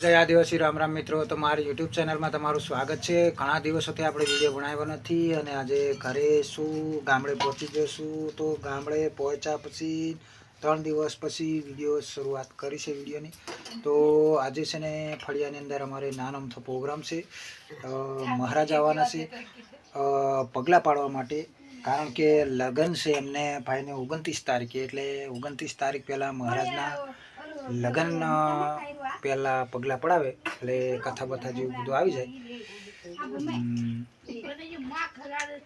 જય આદિવાસી રામ રામ મિત્રો, તો મારી યુટ્યુબ ચેનલમાં તમારું સ્વાગત છે। ઘણા દિવસોથી આપણે વિડીયો બનાવ્યો નથી અને આજે ઘરે શું ગામડે પહોંચી જશું। તો ગામડે પહોંચ્યા પછી 3 દિવસ પછી વિડીયો શરૂઆત કરી છે વિડીયોની। તો આજે છે ને ફળિયાની અંદર અમારે નાનો અમથો પ્રોગ્રામ છે। મહારાજ આવવાના છે પગલાં પાડવા માટે, કારણ કે લગ્ન છે એમને ભાઈને 29 તારીખે, એટલે 29 તારીખ પહેલાં મહારાજના લગ્ન પહેલાં પગલાં પડાવે એટલે કથા બથા જેવું બધું આવી જાય।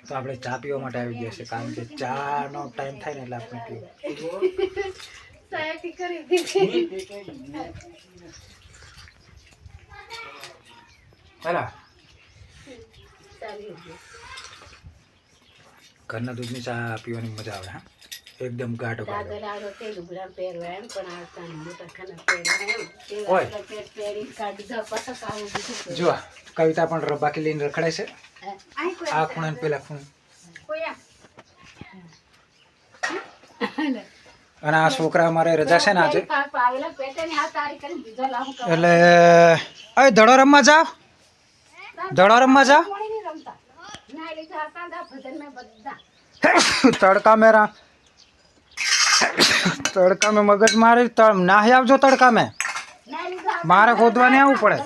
તો આપણે ચા પીવા માટે આવી ગયા છે, કારણ કે ચાનો ટાઈમ થાય ને એટલે આપણે પીવું। ઘરના દૂધની ચા પીવાની મજા આવે। હા, એકદમ ગાઢો જો કવિતા પણ બાકી લઈને રખડાય છે। આ ખૂણે પેલા ખૂણે, અને આ છોકરા અમારે રજા છે ને આજે, એટલે અરે દડો રમવા જાવ, દડો રમવા જાવ। તડકા મેરા તડકા में मगज मारे ना ही आवजो। तड़का में मारे खोदवा नहीं आवવું પડે।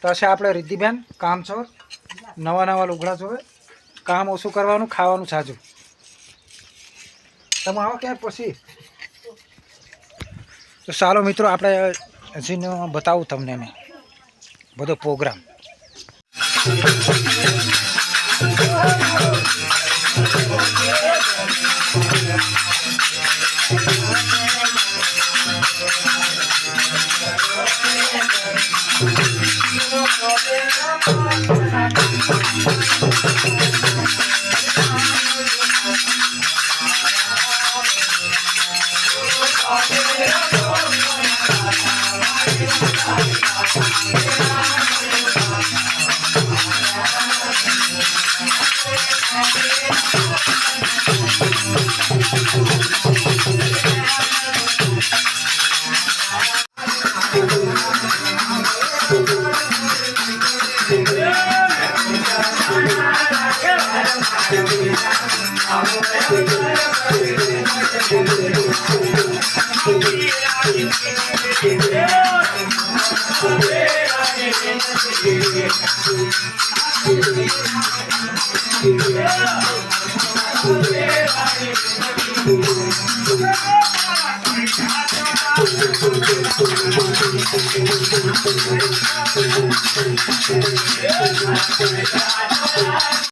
તો છે આપણે રિદ્ધિબેન કામ છો, નવા નવા લુગડા જોવે, કામ ઓછું કરવાનું, ખાવાનું સાજું। તમે આવો ક્યાં પછી? તો ચાલો મિત્રો, આપણે હજી બતાવું તમને મેં બધો પ્રોગ્રામ।